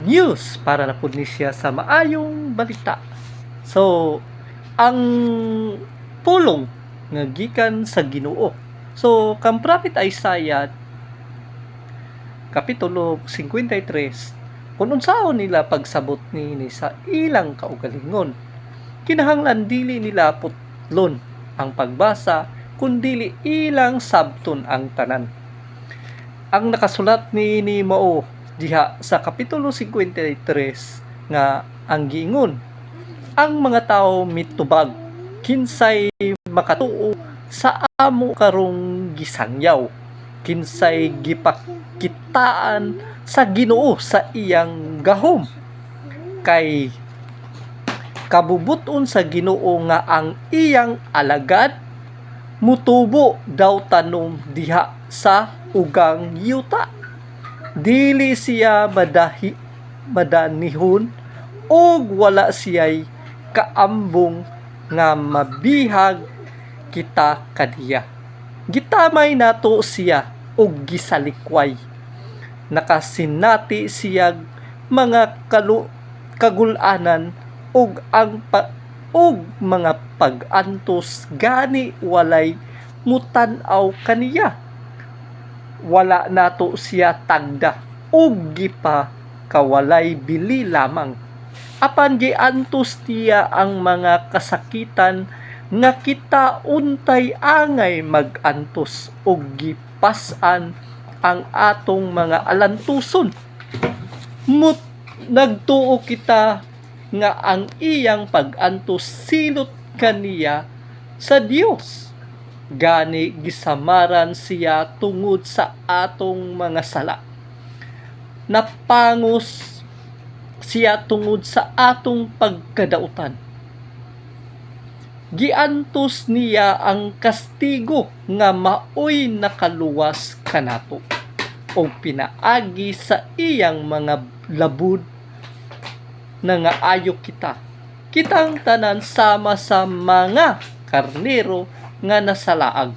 news para na pud ni siya sa maayong balita. So, ang pulong nga gikan sa Ginoo. So, kang Prophet Isaiah kapitulo 53, kung unsaon nila pagsabot ni sa ilang kaugalingon, kinahanglan dili nila putlon ang pagbasa, kundili ilang sabton ang tanan. Ang nakasulat ni Mao diha sa kapitulo 53 nga ang giingon, ang mga tao mitubag kinsay makatuo sa amo karong gisangyaw, kinsay gipakitaan sa Ginoo sa iyang gahom, kay kabubuton sa Ginoo nga ang iyang alagad mutubo daw tanom diha sa ugang yuta. Dili siya madanihon og wala siya'y kaambong nga mabihag kita kaniya. Gitamay nato siya og gisalikway. Nakasinati siya mga kagulanan og mga pag-antos gani walay mutan-aw kaniya. Wala nato siya tagda ug gipa kawalay bili lamang. Apan giantos tiya ang mga kasakitan nga kita untay angay magantos ug gipas-an ang atong mga alantuson. Nagtuo kita nga ang iyang pag-antos silot kaniya sa Dios. Gani gisamaran siya tungod sa atong mga sala. Napangos siya tungod sa atong pagkadautan. Giantos niya ang kastigo nga maoy nakaluwas kanato, o pinaagi sa iyang mga labud na nga ayo kita. Kitang tanan sama sa mga karnero nga nasalaag,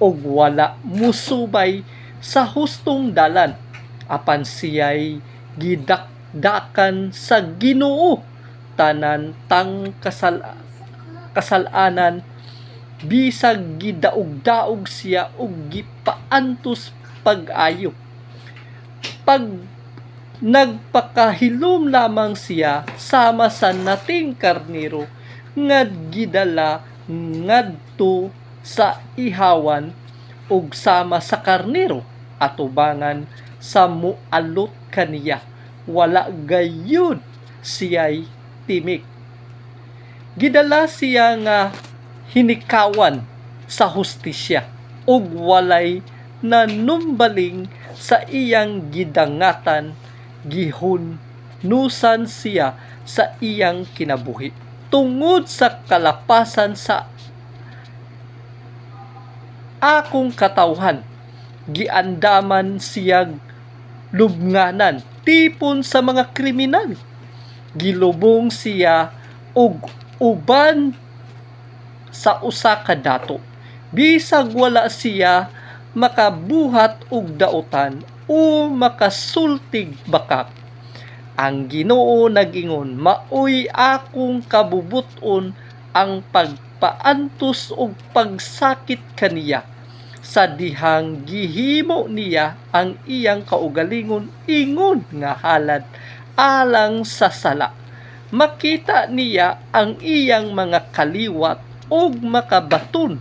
og wala musubay sa hustong dalan, apan siya'y gidakdakan sa Ginoo tanan tang kasalanan, bisag gidaog-daog siya og gipaantos pag-ayo. Pag nagpakahilom lamang siya sama sa nating karnero nga gidala ngadto sa ihawan ug sama sa karnero atubangan sa mualot kaniya, wala gayud siya'y timik. Gidala siya nga hinikawan sa hustisya ug walay nanumbaling sa iyang gidangatan, gihunnusan siya sa iyang kinabuhi. Tungod sa kalapasan sa akong katawhan, giandaman siyag lubnganan tipon sa mga kriminal. Gilubong siya og uban sa usa ka dato, bisag wala siya makabuhat og dautan o makasultig bakak. Ang Ginoo nagingon, maoy akong kabubuton ang pagpaantos og pagsakit kaniya, sa dihang gihimo niya ang iyang kaugalingon ingon nga halad alang sa sala. Makita niya ang iyang mga kaliwat og makabaton,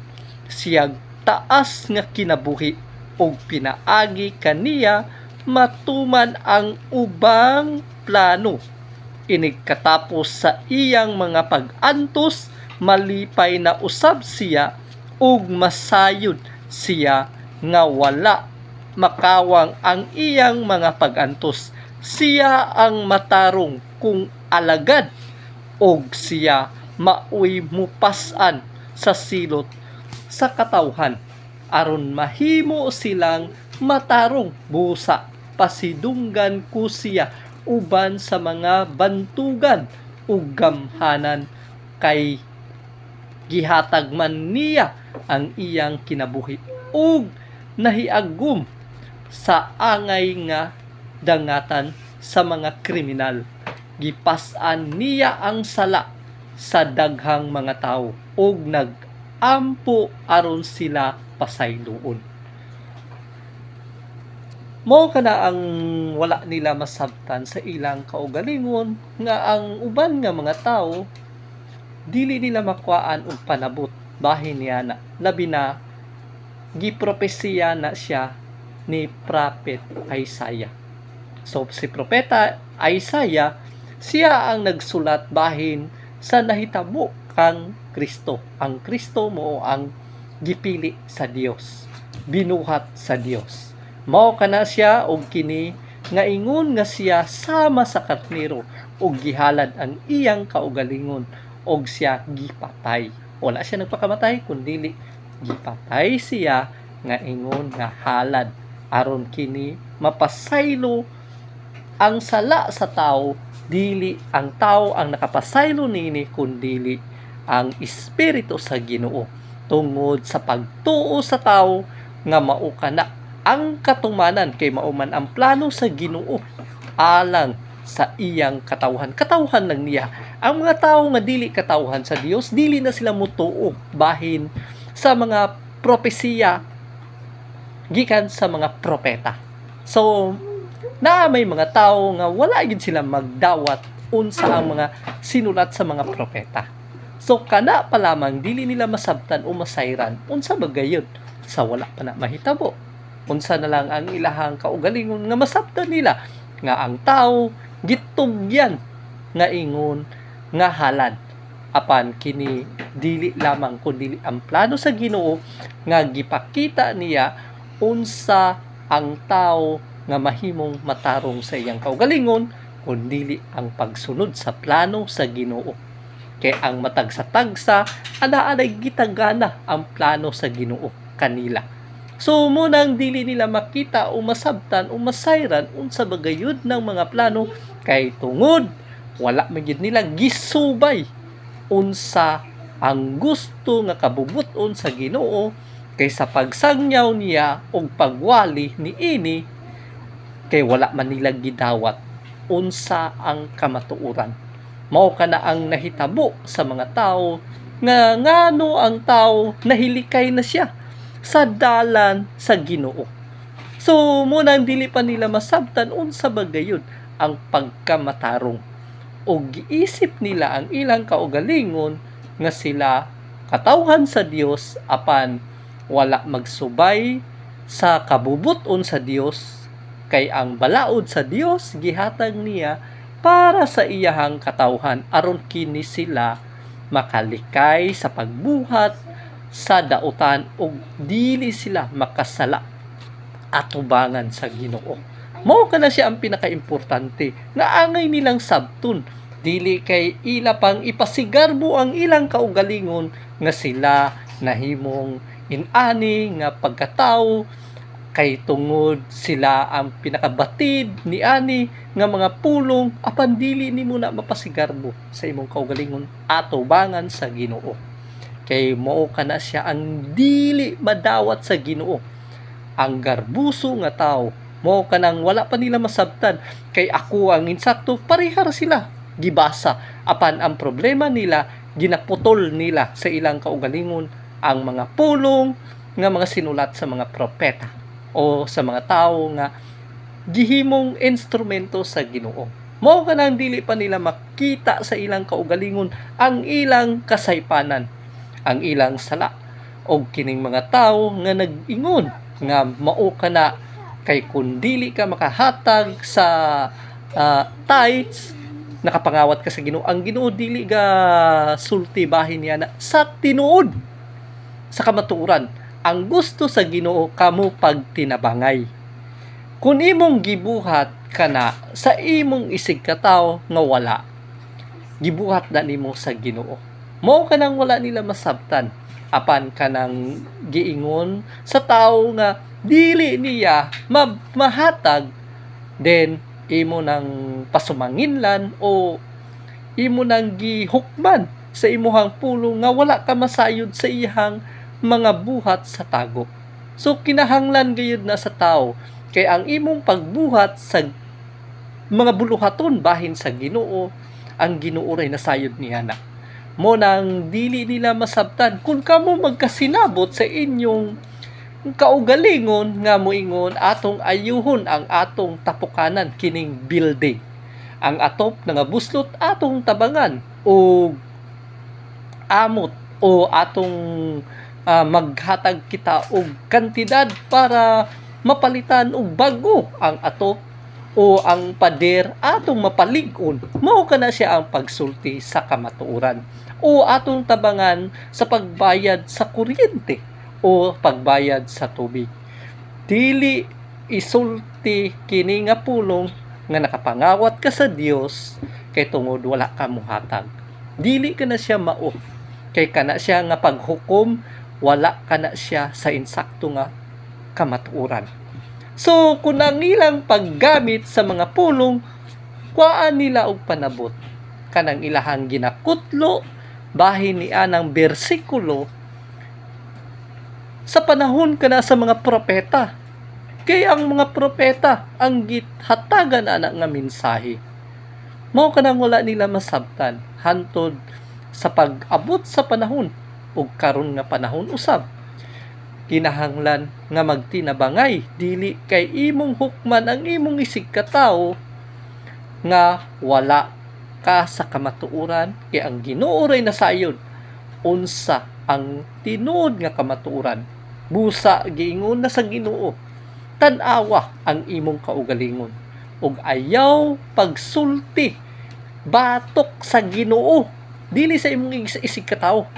siyag taas nga kinabuhi og pinaagi kaniya matuman ang ubang plano. Inig katapos sa iyang mga pag-antos, malipay na usab siya ug masayod siya nga wala makawang ang iyang mga pag-antos. Siya ang matarong kung alagad og siya maoy mupasan sa silot sa katawhan aron mahimo silang matarong busa. Pasidunggan ko siya uban sa mga bantugan ug gamhanan, kay gihatag man niya ang iyang kinabuhi ug nahiagom sa angay nga dangatan sa mga kriminal. Gipas-an niya ang sala sa daghang mga tawo ug nag-ampo aron sila pasayloon. Mao kana ang wala nila masabtan sa ilang kaugalingon nga ang uban nga mga tawo dili nila makuhaan og panabot bahin niya na labi na gipropesiya na siya ni Prophet Isaiah. So si Propeta Isaiah siya ang nagsulat bahin sa nahitabo kang Kristo. Ang Kristo mo ang gipili sa Dios, binuhat sa Dios. Mao kana siya og kini nga ingon nga siya sama sa karnero og gihalad ang iyang kaugalingon og siya gipatay. Wala siya nagpakamatay kundi gipatay siya nga ingon nga halad aron kini mapasaylo ang sala sa tao, dili ang tao ang nakapasaylo nini kundi ang espiritu sa Ginoo tungod sa pagtuo sa tao nga mao kana ang katumanan kay mauman ang plano sa Ginoo alang sa iyang katawhan. Katawhan lang niya. Ang mga tao nga dili katawhan sa Dios, dili na sila mutuo bahin sa mga propesiya gikan sa mga propeta. So, may mga tao nga wala gid sila magdawat unsa ang mga sinulat sa mga propeta. So, kana pa lamang dili nila masabtan o masayran unsa ba gayud sa wala pa na mahitabo. Unsa na lang ang ilahang kaugalingon nga masabtan nila nga ang tao gitugyan nga ingon nga halad apan kini dili lamang kundi ang plano sa Ginoo nga gipakita niya unsa ang tao nga mahimong matarong sa iyang kaugalingon kundi ang pagsunod sa plano sa Ginoo. Kay ang matagsa-tagsa ana-anay gitagana ang plano sa Ginoo kanila. So, munang dili nila makita o masabtan o masayran unsa bagayud ng mga plano kay tungod wala magid nila gisubay unsa ang gusto nga kabubuton sa Ginoo kaysa pagsangyaw niya og pagwali ni ini kay wala man nila gidawat unsa ang kamatuoran. Mao kana ang nahitabo sa mga tao nga ngano ang tao nahilikay na siya sa dalan sa Ginoo. So, munang dili pa nila masabtan unsa bagayud ang pagkamatarong. O giisip nila ang ilang kaugalingon nga sila katawhan sa Dios apan wala magsubay sa kabubuton sa Dios kay ang balaod sa Dios gihatag niya para sa iyahang katawhan aron kini sila makalikay sa pagbuhat sa dautan ug dili sila makasala atubangan sa Ginoo. Mao kana siya ang pinakaimportante nga angay nilang sabton dili kay ila pang ipasigarbo ang ilang kaugalingon nga sila nahimong inani nga pagkatao kay tungod sila ang pinakabatid ni ani nga mga pulong apan dili nimo na mapasigarbo sa imong kaugalingon atubangan sa Ginoo. Kay mao kana siya ang dili madawat sa Ginoo. Ang garbuso nga tao mao kanang wala pa nila masabtan kay ako ang insakto parehar sila gibasa apan ang problema nila ginaputol nila sa ilang kaugalingon ang mga pulong nga mga sinulat sa mga propeta o sa mga tao nga gihimong instrumento sa Ginoo. Mao kanang dili pa nila makita sa ilang kaugalingon ang ilang kasaypanan, ang ilang sala og kining mga tao nga nag-ingon nga mao kana kay kun dili ka makahatag sa tithes nakapangawat ka sa Ginoo, ang Ginoo dili ga sulti bahin niya na sa tinuod sa kamatuoran. Ang gusto sa Ginoo kamo pagtinabangay. Kung imong gibuhat kana sa imong isig katawo nga wala, gibuhat na nimo sa Ginoo. Mao kanang wala nila masabtan apan kanang giingon sa tawo nga dili niya mahatag then imo nang pasumanginlan o imo nang gihukman sa imuhang pulong nga wala ka masayod sa iyang mga buhat sa tago. So kinahanglan gayud na sa tao kay ang imong pagbuhat sa mga buluhaton bahin sa Ginoo, ang Ginoo ray nasayod niya na. Mo nang dili nila masabtan kung kamo magkasinabot sa inyong kaugalingon nga moingon atong ayuhon ang atong tapukanan kining building. Ang atop nga buslot atong tabangan o amot o atong maghatag kita og kantidad para mapalitan og bago ang atop o ang pader atong mapalig-on. Mao kana siya ang pagsulti sa kamatuoran o atong tabangan sa pagbayad sa kuryente o pagbayad sa tubig. Dili isulti kini nga pulong nga nakapangawat ka sa Dios kay tungod wala ka muhatag. Dili ka na siya mao kay kana siya nga paghukom, wala kana siya sa insakto nga kamatuoran. So kung ang ilang paggamit sa mga pulong, kuhaan nila og panabot kanang ilahang ginakutlo bahin ni anang bersikulo sa panahon kana sa mga propeta. Kay ang mga propeta ang githatagan ana nga mensahe. Mao kanang wala nila masabtan hantod sa pag-abot sa panahon ug karon nga panahon usab. Kinahanglan nga magtinabangay dili kay imong hukman ang imong isig ka tawo nga wala ka sa kamatuoran kay ang Ginoo ray nasayod unsa ang tinuod nga kamatuoran. Busa giingon na sa Ginoo, tan-awa ang imong kaugalingon ug ayaw pagsulti batok sa Ginoo dili sa imong isig ka tawo.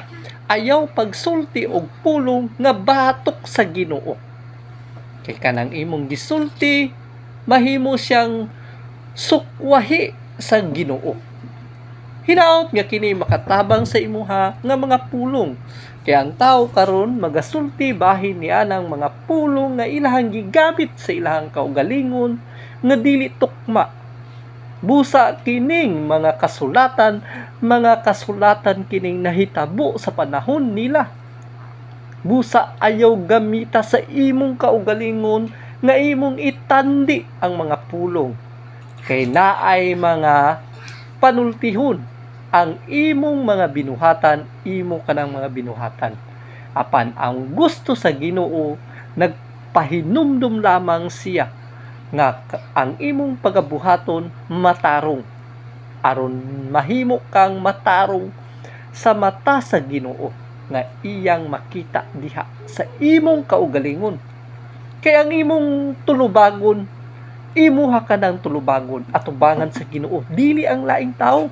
Ayaw pagsulti og pulong nga batok sa Ginoo. Kay kanang imong gisulti mahimo siyang sukwahi sa Ginoo. Hinaot nga kini makatabang sa imuha nga mga pulong. Kay ang tao karon magasulti bahin ni anang mga pulong nga ilahang gigamit sa ilahang kaugalingon nga dili tukma. Busa kining mga kasulatan kining nahitabo sa panahon nila. Busa ayaw gamita sa imong kaugalingon nga imong itandi ang mga pulong. Kay naay mga panultihon ang imong mga binuhatan, imo kanang mga binuhatan. Apan ang gusto sa Ginoo nagpahinumdum lamang siya nga ang imong pagabuhaton matarong aron mahimo kang matarong sa mata sa Ginoo nga iyang makita diha sa imong kaugalingon. Kay ang imong tulubagon imuha ka ng tulubagon atubangan sa Ginoo, dili ang laing tao.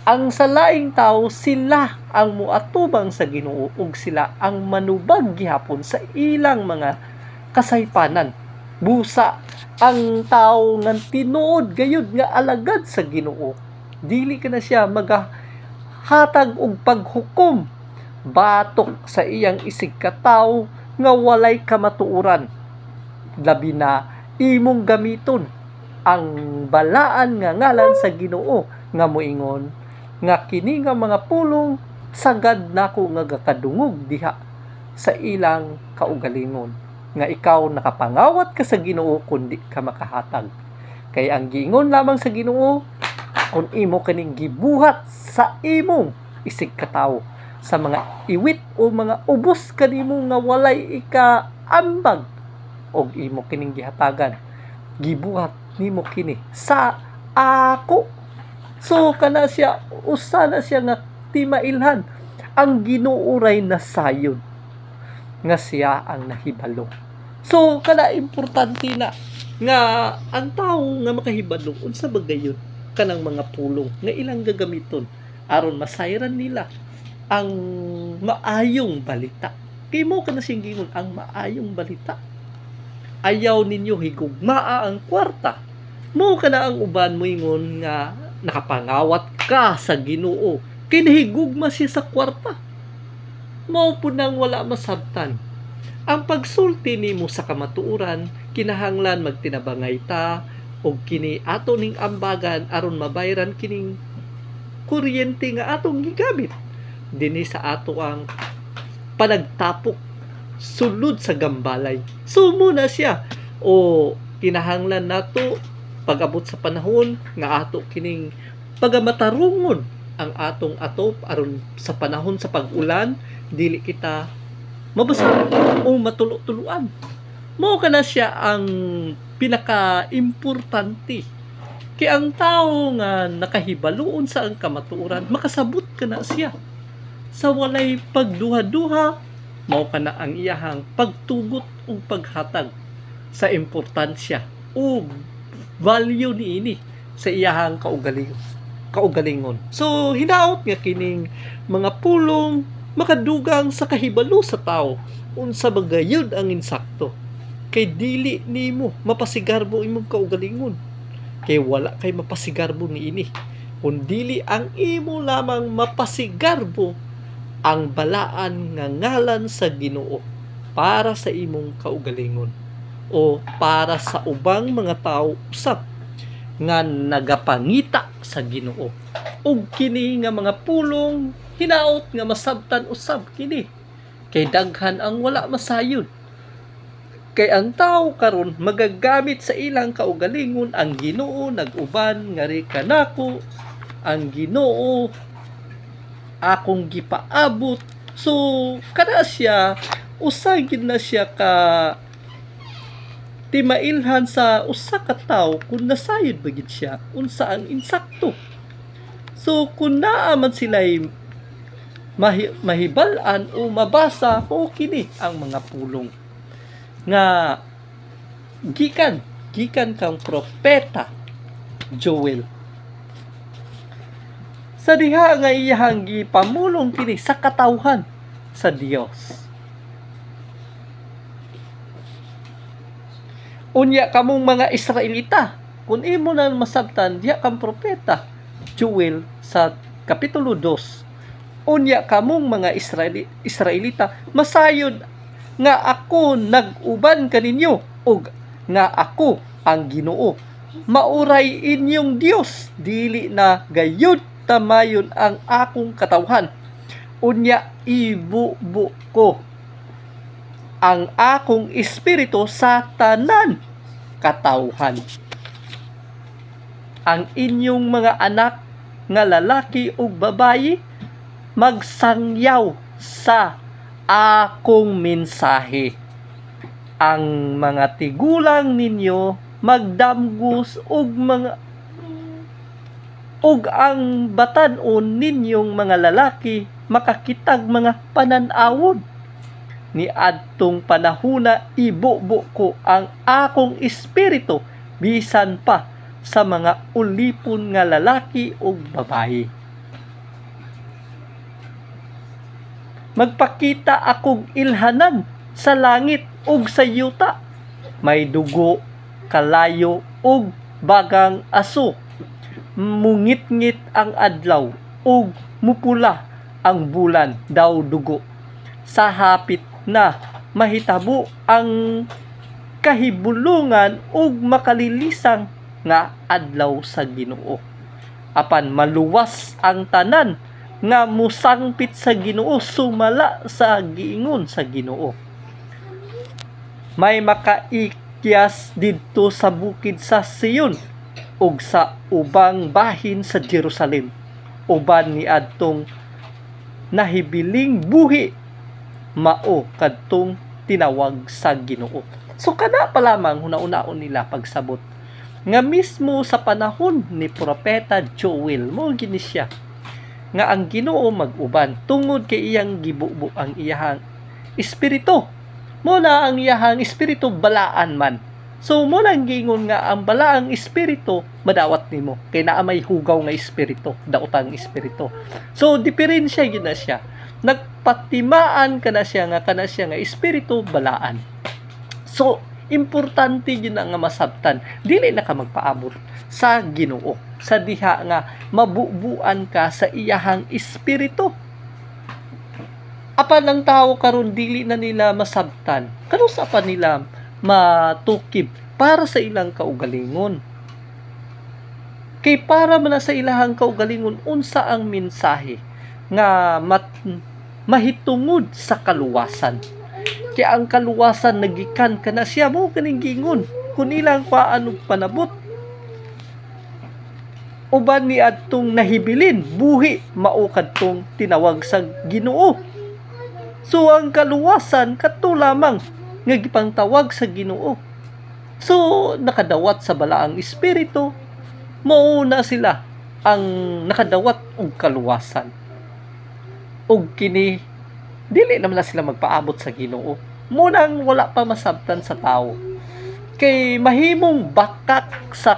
Ang sa laing tao sila ang muatubang sa Ginoo ug sila ang manubag gihapon sa ilang mga kasaypanan. Busa ang tao nga tinuod gayud nga alagad sa Ginoo, dili ka na siya magahatag og paghukom batok sa iyang isig ka tawo nga walay kamatuoran. Labi na imong gamiton ang balaan nga ngalan sa Ginoo nga moingon nga kini nga mga pulong sagad nako nga gakadungog diha sa ilang kaugalingon. Nga ikaw nakapangawat ka sa Ginoo kundi ka makahatag. Kay ang giingon lamang sa Ginoo kung imo kaning gibuhat sa imong isig ka tawo sa mga iwit o mga ubos kanimo nga walay ikaambag og imo kining gihatagan, gibuhat nimo kini sa ako. So kana siya usa na siya nga timailhan ang Ginoo ray nasayod nga siya ang nahibalo. So kana importante na nga ang tawo nga makahibalo unsa ba gayon kanang mga pulong nga ilang gagamiton aron masayran nila ang maayong balita. Kay mo kana sing gingon ang maayong balita. Ayaw ninyo higugmaa ang kwarta. Mo kana ang uban mo ingon nga nakapangawat ka sa Ginoo kay nahigugma siya sa kwarta. Mao pud nang wala masabtan. Ang pagsulti nimo sa kamatuoran kinahanglan magtinabangay ta og kini ato ning ambagan aron mabayran kining kuryente nga atong gigamit dinhi sa ato ang panagtapok sulod sa gambalay. So muna siya o kinahanglan nato pag-abot sa panahon nga ato kining pagamatarungon ang atong atop aron sa panahon sa pag-ulan dili kita mabasa o matulo-tuluan. Mao kana siya ang pinaka-importante. Kay ang tao nga nakahibaluon sa ang kamatuoran, makasabot kana siya. Sa walay pagduha-duha, mao kana ang iyahang pagtugot o paghatag sa importansya o value niini sa iyahang kaugalingon. So, hinaot nga kining mga pulong makadugang sa kahibalo sa tao unsa bagayod ang insakto. Kay dili nimo mapasigarbo imong kaugalingon. Kay wala kay mapasigarbo niini. Kung dili ang imo lamang mapasigarbo ang balaan nga ngalan sa Ginoo para sa imong kaugalingon o para sa ubang mga tao usab nga nagapangita sa Ginoo. Ug kini nga mga pulong hinaot nga masabtan usab kini kay daghan ang wala masayod. Kay ang tao karon magagamit sa ilang kaugalingon ang Ginoo nag-uban nga ri kanako ang Ginoo akong gipaabot. So kada siya usagin na siya ka timailhan sa usa ka tawo kung nasayod ba gid siya unsa ang insakto. So kung naa man sila'y mahibalan o mabasa o kini ang mga pulong nga gikan kang propeta Joel. Sa diha nga iyahang gipamulong kini sa katawhan sa Dios. Unya kamong mga Israelita, kung imo na masabtan diha kang propeta Joel sa kapitulo 2. Unya kamong mga Israelita, masayod nga ako nag-uban kaninyo ug nga ako ang Ginoo. Mauray inyong Dios, dili na gayud tamayon ang akong katawhan. Unya ibubo ko ang akong espiritu sa tanan katawhan. Ang inyong mga anak nga lalaki ug babayi magsangyaw sa akong mensahe. Ang mga tigulang ninyo magdamgos ug ang batan-on ninyong mga lalaki makakitag mga pananawon. Ni adtong panahona ibubo ko ang akong espiritu bisan pa sa mga ulipon nga lalaki ug babayi. Magpakita akong ilhanan sa langit ug sa yuta. May dugo, kalayo ug bagang aso. Mungit-ngit ang adlaw ug mupula ang bulan daw dugo. Sa hapit na mahitabo ang kahibulungan ug makalilisang nga adlaw sa Ginoo. Apan maluwas ang tanan nga musangpit sa Ginoo, sumala sa giingon sa Ginoo. May makaikyas didto sa bukid sa Sion ug sa ubang bahin sa Jerusalem, uban ni adtong nahibiling buhi, mao kadtong tinawag sa Ginoo. So kada pa lamang hunaon nila pagsabot nga mismo sa panahon ni propeta Joel mo gini siya nga ang Ginoo mag-uban tungod kay iyang gibubo ang iyahang espiritu. Mo na ang iyahang espiritu balaan man. So mo lang gingon nga ang balaang espiritu madawat nimo kay naa may hugaw nga espiritu, daotang espiritu. So diferensya gid na siya. Nagpatimaan kana siya nga espiritu balaan. So importante yun nga masabtan. Dili na ka magpaabot sa Ginoo. Sa diha nga mabubuan ka sa iyahang espiritu. Apan ang tao karon dili na nila masabtan. Kanusa pa nila matukib para sa ilang kaugalingon. Kay para man sa ilang kaugalingon unsa ang mensahe nga mahitungod sa kaluwasan. Kaya ang kaluwasan nagikan kana siya mo kaning gingon kun ilang paano panabot uban ni adtong nahibilin buhi mao kadtong tinawag sa Ginoo. So ang kaluwasan kadto lamang nga gipangtawag sa Ginoo. So nakadawat sa balaang espiritu, mao na sila ang nakadawat og kaluwasan. Og kini dili naman na sila magpaabot sa Ginoo. Munang wala pa masabtan sa tao. Kay mahimong bakak sa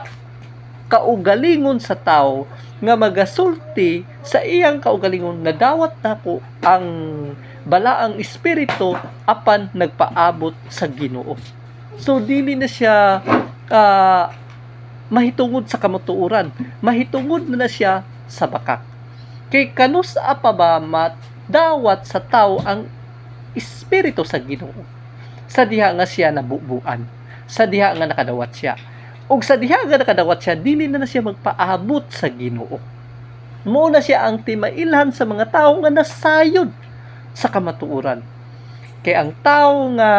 kaugalingon sa tao nga magasulti sa iyang kaugalingon na dawat nako ang balaang espiritu apan nagpaabot sa Ginoo. So dili na siya mahitungod sa kamatuoran, mahitungod na siya sa bakak. Kay kanus apa ba dawat sa tao ang espiritu sa Ginoo sa diha nga siya nabubuan, sa diha nga nakadawat siya. Ug sa diha nga nakadawat siya, dili na siya magpaabot sa Ginoo. Mao na siya ang timailhan sa mga tawo nga nasayod sa kamatuoran. Kay ang tawo nga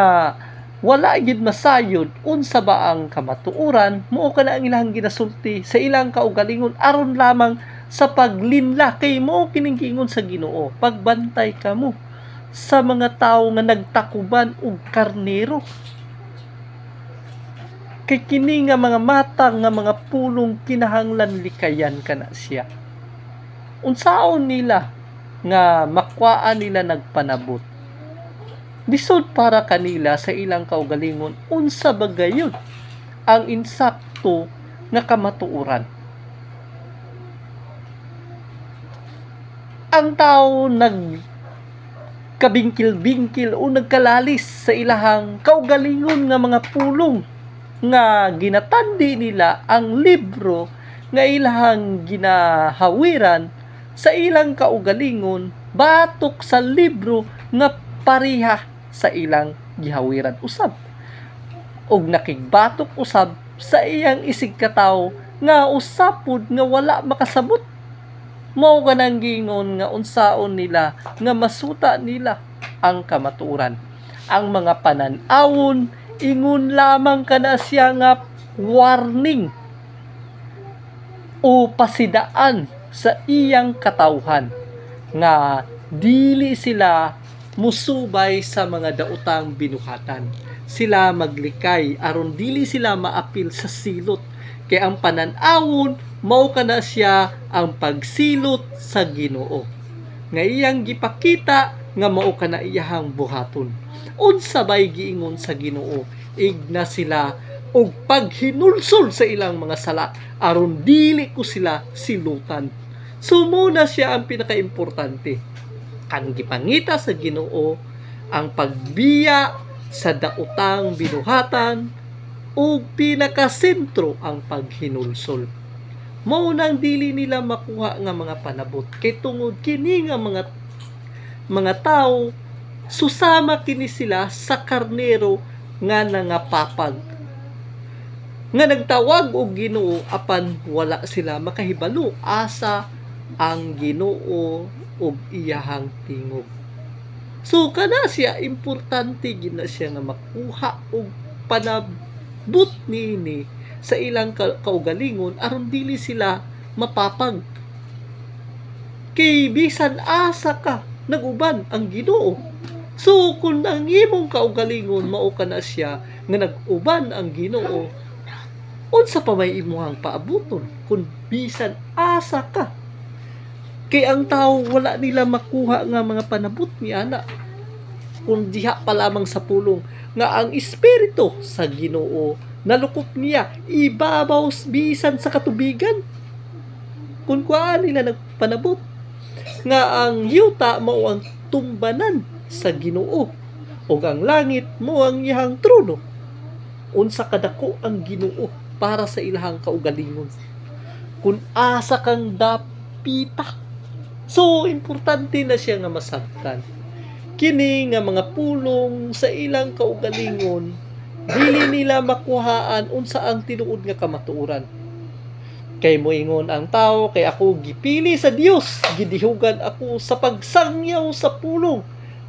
wala gid masayod unsa ba ang kamatuoran, mao kana ang ilang ginasulti sa ilang kaugalingon aron lamang sa paglinla. Kay mao kining giingon sa Ginoo, pagbantay kamo sa mga tawo nga nagtakuban og karnero. Kay kini nga mga mata nga mga pulong kinahanglan likayan kana siya. Unsaon nila nga makwaan nila nagpanabot? Lisod para kanila sa ilang kaugalingon unsa ba gayon ang insakto nga kamatuoran. Ang tao kabingkil-bingkil o nagkalalis sa ilahang kaugalingon nga mga pulong nga ginatandi nila ang libro nga ilahang ginahawiran sa ilang kaugalingon batok sa libro nga pareha sa ilang gihawiran usab, og nakigbatok usab sa iyang isig katawo nga usapod nga wala makasabot. Mao kanang gingon nga unsaon nila nga masuta nila ang kamatuoran. Ang mga panan-awon ingon lamang kana siya nga warning o pasidaan sa iyang katawhan nga dili sila musubay sa mga daotang binuhatan. Sila maglikay aron dili sila maapil sa silot. Kay ang panan-awon mao kana siya ang pagsilot sa Ginoo nga iyang gipakita nga mao kana iyahang buhaton. Unsa bay giingon sa Ginoo? Igna sila og paghinulsol sa ilang mga sala aron dili ko sila silutan. So muna siya ang pinakaimportante. Ang gipangita sa Ginoo ang pagbiya sa daotang binuhatan ug pinakasentro ang paghinulsol. Mao nang dili nila makuha nga mga panabot kay tungod kini nga mga tao susama kini sila sa karnero nga nangapapag nga nagtawag og Ginoo apan wala sila makahibalo asa ang Ginoo ug iyahang tingog. So kana siya importante gid na siya nga makuha og panabot nini sa ilang kaugalingon aron dili sila mapapag. Kay bisan asa ka naguban ang Ginoo. So kung ang imong kaugalingon mao kana siya nga naguban ang Ginoo, unsa pa may imong paabuton kung bisan asa ka? Kay ang tao wala nila makuha nga mga panabot ni ana kung diha pa lamang sa pulong nga ang espiritu sa Ginoo nalukop niya ibabaw bisan sa katubigan. Kung kuan nila nagpanabot nga ang yuta mao ang tumbanan sa Ginoo ug ang langit mao ang iyang trono. Unsa kadako ang Ginoo para sa ilahang kaugalingon kung asa kang dapita. So importante na siya nga masabtan kini nga mga pulong sa ilang kaugalingon dili nila makuhaan unsa ang tinuod nga kamatuoran. Kay moingon ang tao, kay ako gipili sa Dios, gidihugan ako sa pagsangyaw sa pulong.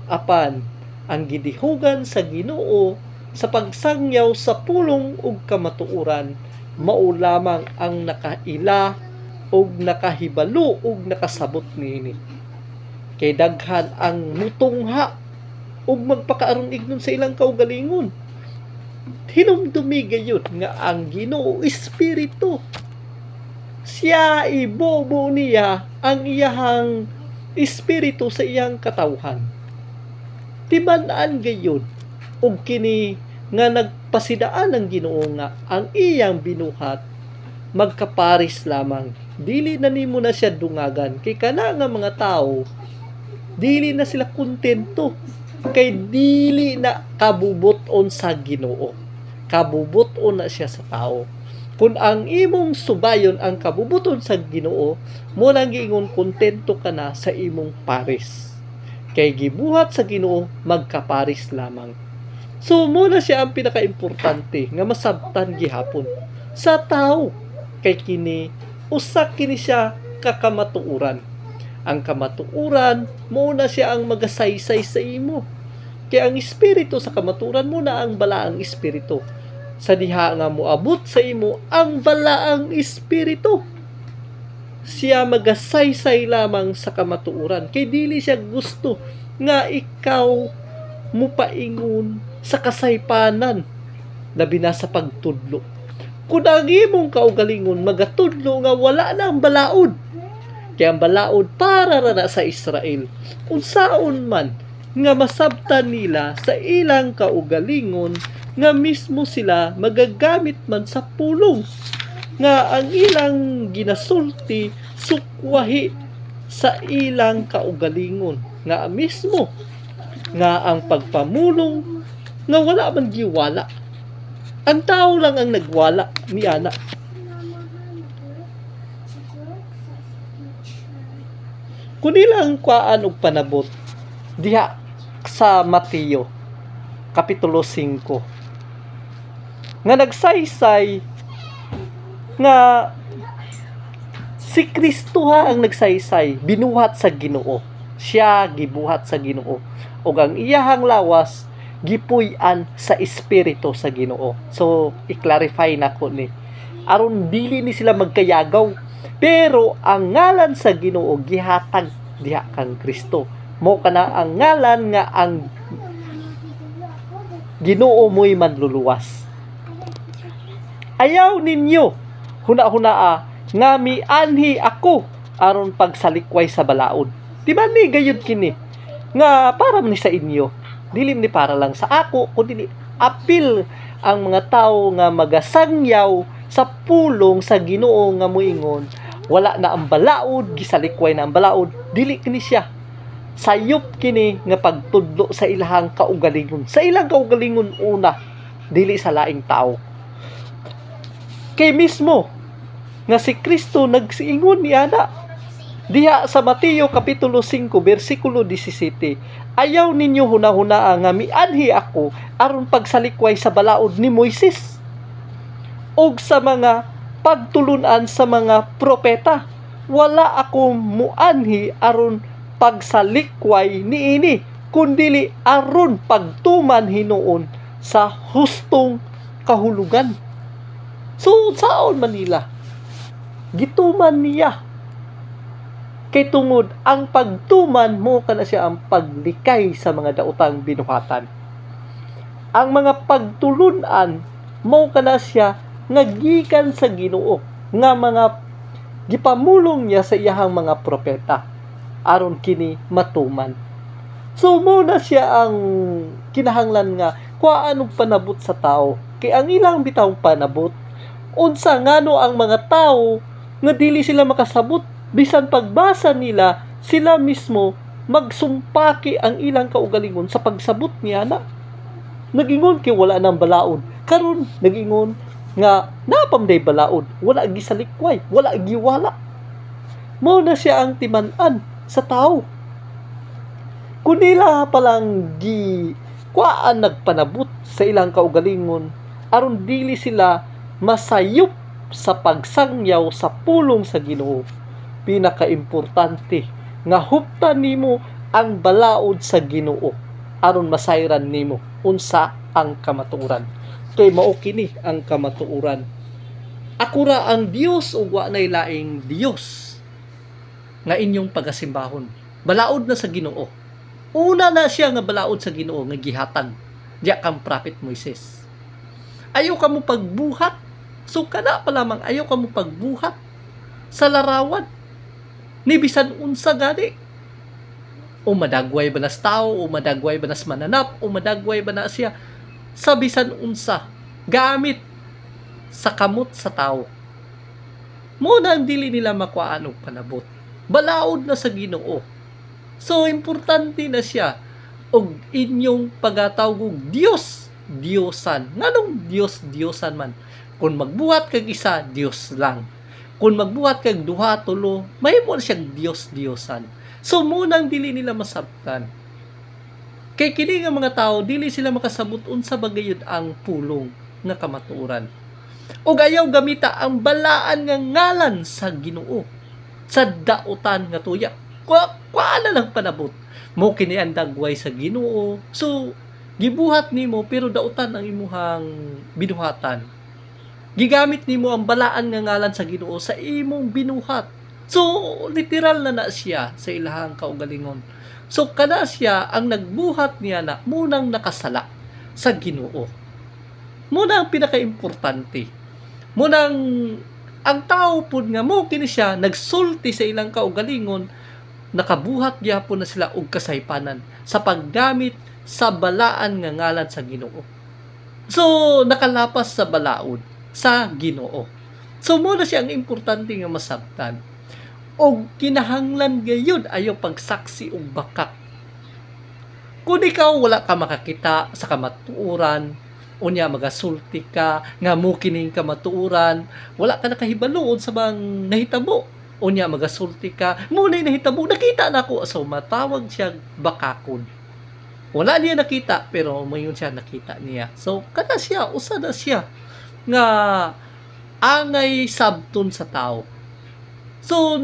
Apan ang gidihugan sa Ginoo sa pagsangyaw sa pulong ug kamatuoran mao lamang ang nakaila og nakahibalo og nakasabot niini. Kay daghan ang mutungha ug magpakaaron ignon sa ilang kaugalingon. Hinumdumi gayud nga ang Ginoo Espiritu. Siya ibobo niya ang iyahang espiritu sa iyang katawhan. Timan-an gayud ug kini nga nagpasidaan ng Ginoo nga ang iyang binuhat magkaparis lamang. Dili na nimo na siya dungagan kay kana nga mga tao dili na sila kontento kay dili na kabubuton sa Ginoo. Kabubuton na siya sa tao. Kung ang imong subayon ang kabubuton sa Ginoo, mo lang giingon kontento ka na sa imong paris. Kay gibuhat sa Ginoo magkaparis lamang. So mo na siya ang pinakaimportante nga masabtan gihapon sa tao. Kay kini usa kini siya kakamatuuran. Ang kamatuuran mo na siya ang magasaysay sa imo. Kay ang espiritu sa kamaturan mo na ang balaang espiritu. Sa diha nga moabot sa imo ang balaang espiritu. Siya magasaysay lamang sa kamatuuran. Kay dili siya gusto nga ikaw mupaingon sa kasaypanan labi na sa pagtudlo. Kung ang imong kaugalingon magatudlo nga wala na ang balaod. Kaya ang balaod para na sa Israel. Unsaon man nga masabtan nila sa ilang kaugalingon nga mismo sila magagamit man sa pulong nga ang ilang ginasulti sukwahi sa ilang kaugalingon nga mismo nga ang pagpamulong nga wala man giwala. Ang tao lang ang nagwala ni ana. Kung ilang kuaan og panabot diha sa Mateo kapitulo 5 nga nagsaysay nga si Kristo ang nagsaysay binuhat sa Ginoo. Siya gibuhat sa Ginoo ug ang iyahang lawas gipuy-an sa espiritu sa Ginoo. So i-clarify nako ni aron dili ni sila magkayagaw, pero ang ngalan sa Ginoo gihatag diha kang Kristo. Mo kana ang ngalan nga ang Ginoo mo'y manluluwas. Ayaw ninyo huna-hunaa nga mianhi ako aron pagsalikway sa balaod. Di ba ni gayud kini nga para man ni sa inyo, dili ni para lang sa ako kundi apil ang mga tawo nga magasangyaw sa pulong sa Ginoo nga moingon wala na ang balaod, gisalikway na ang balaod, dili kini siya. Sayop kini nga pagtudlo sa ilahang kaugalingon. Sa ilang kaugalingon una, dili sa laing tao. Kay mismo nga si Kristo nagsiingon ni ana diha sa Mateo kapitulo 5 bersikulo 17, ayaw ninyo hunahunaa nga mianhi ako aron pagsalikway sa balaod ni Moises og sa mga pagtulunan sa mga propeta. Wala ako muanhi aron pagsalikway niini kundili aron pagtuman hinuon sa hustong kahulugan. So saon Manila gituman niya kay tungod ang pagtuman mo kana siya ang paglikay sa mga daotang binuhatan. Ang mga pagtulunan mo kana siya nga gikan sa Ginoo nga mga gipamulong niya sa iyahang mga propeta aron kini matuman. So mo na siya ang kinahanglan nga kuhaan og panabot sa tao. Kay ang ilang bitawng panabot unsa ngano ang mga tao nga dili sila makasabot bisan pagbasa nila sila mismo magsumpaki ang ilang kaugalingon sa pagsabot niya na nagingon kay wala nang balaod. Karon nagingon nga napamday balaod, wala gisalikway, wala giwala. Mao na siya ang timan-an sa tao. Kung nila palang kuaan nagpanabot sa ilang kaugalingon aron dili sila masayop sa pagsangyaw sa pulong sa Ginoo, pinakaimportante nga huptan nimo ang balaod sa Ginoo aron masayran nimo unsa ang kamatuoran. Kay mao kini ang kamatuoran. Ako ra ang Dios ug wa nay laing Dios nga inyong pagasimbahon. Balaod na sa Ginoo. Una na siya nga balaod sa Ginoo nga gihatag diya kang prophet Moises. Ayaw ka mo pagbuhat. So kana pa lamang ayaw ka mo pagbuhat sa larawan ni bisan unsa gani. O madagway ba nas tao, o madagway ba nas mananap, o madagway ba na siya sa bisan unsa gamit sa kamot sa tao. Muna ang dili nila makuhaan og panabot. Balaod na sa Ginoo. So importante na siya og inyong pagatawag og Dios, Diyosan. Nganong Dios, Diyosan man? Kung magbuhat kag isa, Dios lang. Kung magbuhat kag duha, tulo, may mo siyang Dios, Diyosan. So munang dili nila masabtan. Kay kini nga mga tao dili sila makasabot unsa bagayod ang pulong nga kamatuoran. O ayaw gamita ang balaan nga ngalan sa Ginoo sa dautan nga tuya. Kuana lang panabot. Mo kini ang dagway sa Ginoo. So gibuhat nimo pero dautan ang imuhang binuhatan. Gigamit nimo ang balaan nga ngalan sa Ginoo sa imong binuhat. So literal na siya sa ilahang kaugalingon. So kada siya ang nagbuhat niya na munang nakasala sa Ginoo. Muna ang pinaka-importante. Munang ang tao pud nga mo kini siya nagsulti sa ilang kaugalingon, nakabuhat gyapon na sila og kasaypanan sa paggamit sa balaan nga ngalan sa Ginoo. So nakalapas sa balaod sa Ginoo. So muna siya ang importante nga masabtan. Og kinahanglan gayud ayo pagsaksi og bakak. Kung ikaw wala ka makakita sa kamatuoran, unya magasulti ka nga mo kining kamatuoran, wala ka nakahibaluon sa bang nahitabo. Unya magasulti ka, muna nahitabo, nakita na ako. So matawag siya bakakon. Wala niya nakita pero mayon siya nakita niya. So kada siya usa na siya nga angay sabton sa tao. So,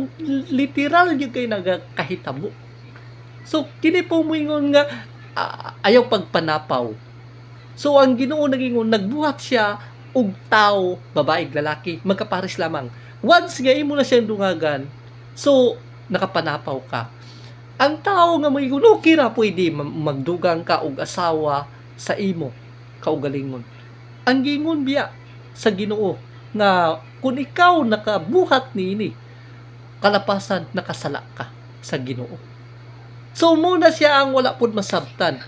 literal yung kayo nagkahitabo. So, kini po mo ingon nga ayaw pagpanapaw. So, ang Ginoo nagingon, nagbuhat siya og tao, babae, lalaki, magkapares lamang. Once nga imo na siyang dungagan, so, nakapanapaw ka. Ang tao nga mo ingon, okay ra pwede magdugang ka og asawa sa imo, kaugalingon. Ang gingon biya sa Ginoo, nga kung ikaw nakabuhat niini, kalapasan nakasala ka sa Ginoo. So muna siya ang wala pud masabtan.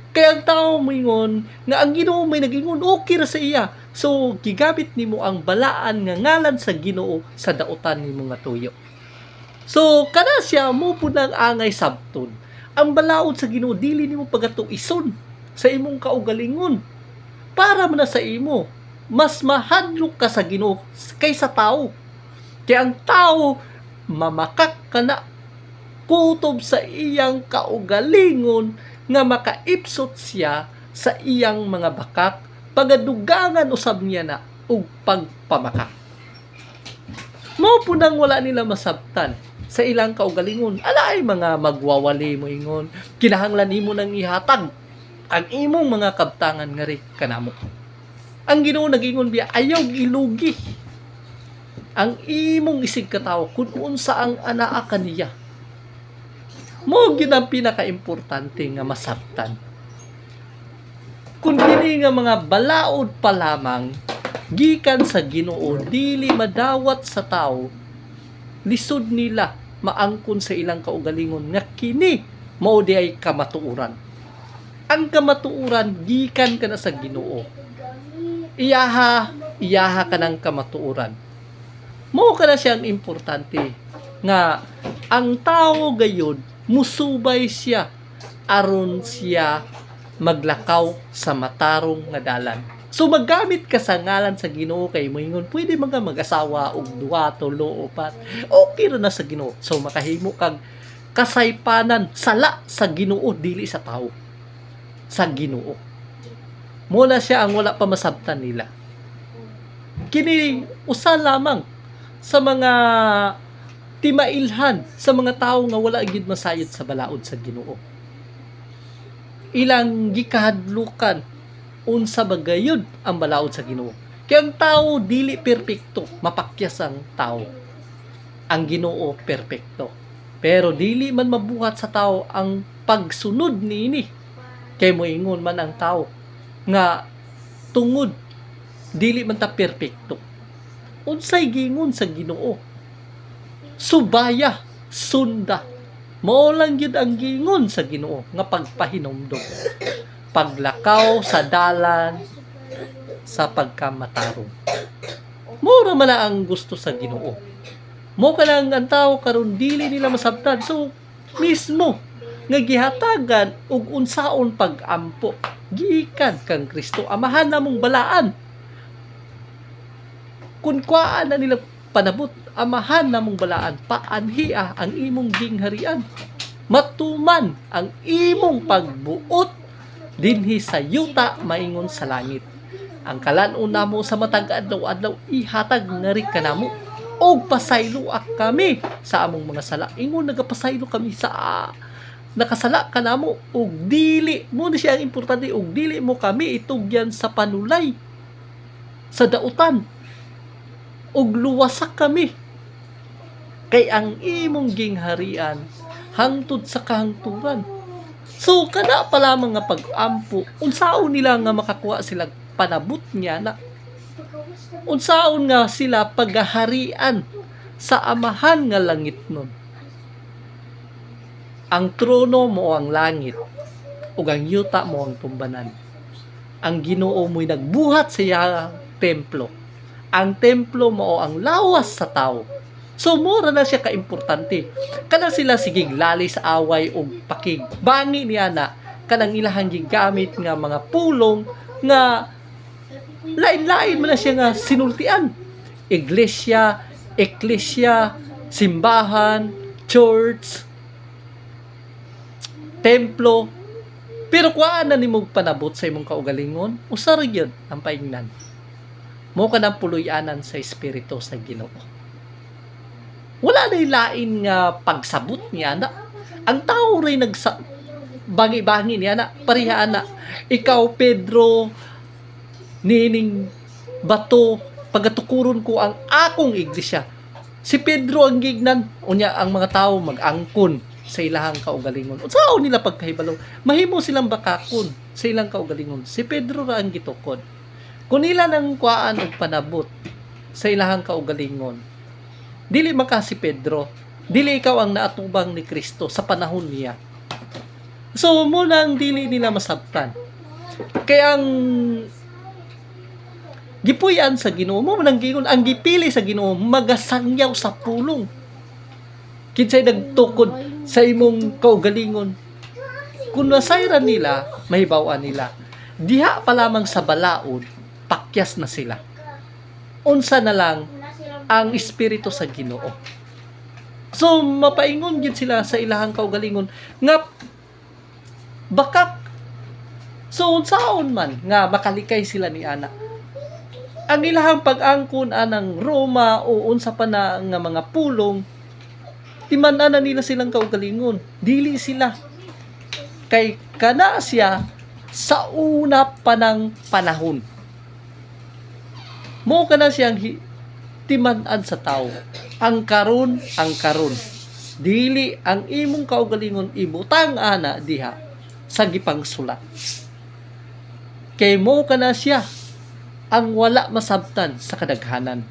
Kaya ang tao moingon nga ang Ginoo may nagingon okay ra sa iya. So gigamit nimo ang balaan nga ngalan sa Ginoo sa dautan nimo nga tuyo. So kana siya mo pud ang angay sabton. Ang balaod sa Ginoo dili nimo pagatuison sa imong kaugalingon. Para man na sa imo mas mahadlok ka sa Ginoo kaysa tao. Kaya ang tao mamakak ka na kutob sa iyang kaugalingon nga makaipsot siya sa iyang mga bakak pagadugangan usab niya na og pagpamakak. Mao po nang wala nila masabtan sa ilang kaugalingon. Alaay mga magwawali mo ingon, kinahanglan nimo nang ihatag ang imong mga kabtangan nga ri kanamo. Ang Ginoo nagingon biya ayaw ilugi ang imong isig katawo kung unsa ang anaa kaniya. Mo gyud ang pinaka-importante nga masabtan. Kung kini nga mga balaod pa lamang gikan sa Ginoo dili madawat sa tao, lisod nila maangkon sa ilang kaugalingon nga kini mao di ay kamatuoran. Ang kamatuoran gikan kana sa Ginoo. Iyaha ka ng kamatuoran. Mo kana siyang importante nga ang tao gayud musubay siya aron siya maglakaw sa matarong nga dalan. So maggamit ka sa ngalan sa Ginoo kay moingon pwede mga mag-asawa og duha, tulo, upat. Okay ra na sa Ginoo. So makahimo kag kasaypanan sala sa Ginoo dili sa tao. Sa Ginoo. Muna siya ang wala pa masabtan nila. Kini usa lamang sa mga timailhan sa mga tao nga wala gid masayod sa balaod sa Ginoo. Ilang gikahadlukan unsa bagayod ang balaod sa Ginoo. Kaya ang tao dili perpekto, mapakyas ang tao. Ang Ginoo perpekto. Pero dili man mabuhat sa tao ang pagsunod niini. Kay moingon man ang tao nga tungod dili man ta perpekto. Unsay gingon sa Ginoo? Subaya, sunda. Mao lang gyud ang gingon sa Ginoo nga pagpahinumdom. Paglakaw sa dalan sa pagkamatarong. Mura man ang gusto sa Ginoo. Mo ka lang ang tao karon dili nila masabtan. So mismo nga gihatagan og unsaon pag-ampo gikan kang Kristo amahan namong balaan. Kun kuaan na nila panabot, amahan namong balaan, paanhia ang imong gingharian. Matuman ang imong pagbuot dinhi sa yuta maingon sa langit. Ang kalan-on namo sa matag adlaw-adlaw ihatag ngari kanamo og pasayloak kami sa among mga sala. Ingon nagapasaylo kami sa nakasala kanamo og dili mo ni siya ang importante og dili mo kami itugyan sa panulay sa dautan og luwasak kami kay ang imong gingharian hangtod sa kahangturan. So kada pa lamang nga pag-ampo unsaon nila nga makakuha sila panabot niya na unsaon nga sila paghaharian sa amahan nga langit nun. Ang trono mo ang langit ug ang yuta mo ang tumbanan. Ang Ginoo mo'y nagbuhat sa iyang templo. Ang templo mo ang lawas sa tao. So mura na siya kaimportante. Kana sila sigig lali sa away ug pakig. Bangi niya na kanang ilahang gigamit nga mga pulong nga lain-lain man na siya nga sinultian. Iglesia, eklesia, simbahan, church, templo. Pero kuhaan na nimo panabot sa imong kaugalingon, usa ra gyud ang paingnan. Mo ka ng puluyanan sa espiritu sa Ginoo. Wala na lain nga pagsabot niya na. Ang tao rin bangi-bangi niya na, parihaan na. Ikaw, Pedro, nining bato, pagatukuron ko ang akong iglesia. Si Pedro ang gignan, unya ang mga tao mag-angkon sa ilahang kaugalingon. Sao nila pagkahibalo? Mahimo silang bakakon sa ilang kaugalingon. Si Pedro ra ang gitukod. Kung nila nang kuaan og panabot sa ilahang kaugalingon, dili maka si Pedro, dili ikaw ang naatubang ni Kristo sa panahon niya. So, muna ang dili nila masabtan. Kaya ang gipuyan sa Ginoo mo nang gingon ang gipili sa Ginoo magasangyaw sa pulong. Kinsay nagtukod sa imong kaugalingon. Kung nasayran nila, mahibawan nila. Diha pa lamang sa balaod, pakyas na sila. Unsa na lang ang espiritu sa Ginoo. So mapaingon gid sila sa ilahang kaugalingon nga bakak. So unsaon man nga makalikay sila ni ana. Ang ilahang pag-angkon anang Roma o unsa pa na nga mga pulong timan-ana nila silang kaugalingon. Dili sila kay kana siya sa una pa ng panahon. Mo kana siyang timan-an sa tao. Ang karon. Dili ang imong kaugalingon ibutang ana diha sa gipang sulat. Kay mo kana siya ang wala masabtan sa kadaghanan.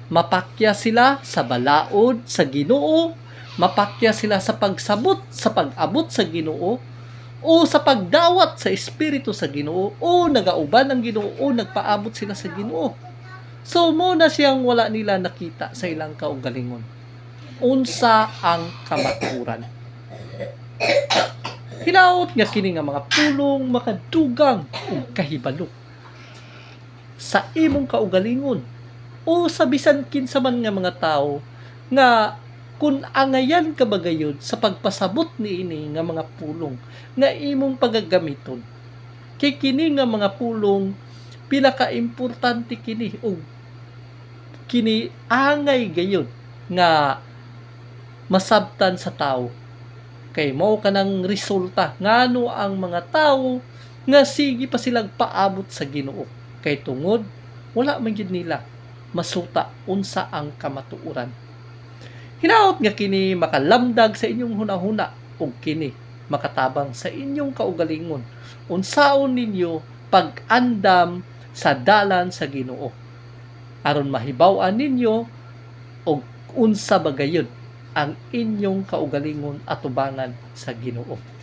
Mapakya sila sa balaod sa Ginoo, mapakya sila sa pagsabot sa pag-abot sa Ginoo, o sa pagdawat sa espiritu sa Ginoo, o nagauban ang Ginoo, o nagpaabot sila sa Ginoo. So mo na siyang wala nila nakita sa ilang kaugalingon. Unsa ang kamaturan? Hinaot nga kini nga mga pulong makadugang ug kahibalo sa imong kaugalingon o sa bisan kinsa man nga mga tao nga kun angayan ka bagayod sa pagpasabot niini nga mga pulong nga imong pagagamiton. Kay kini nga mga pulong pinaka-importante kini o kini angay gayon nga masabtan sa tao. Kay mao kanang resulta ngano ang mga tao nga sige pa silang paabot sa Ginoo. Kay tungod wala man gid nila masuta unsa ang kamatuoran. Hinaot nga kini makalamdag sa inyong hunahuna ug kini makatabang sa inyong kaugalingon. Unsaon ninyo pag-andam sa dalan sa Ginoo aron mahibaw-an ninyo og unsa ba gayud ang inyong kaugalingon atubangan sa Ginoo.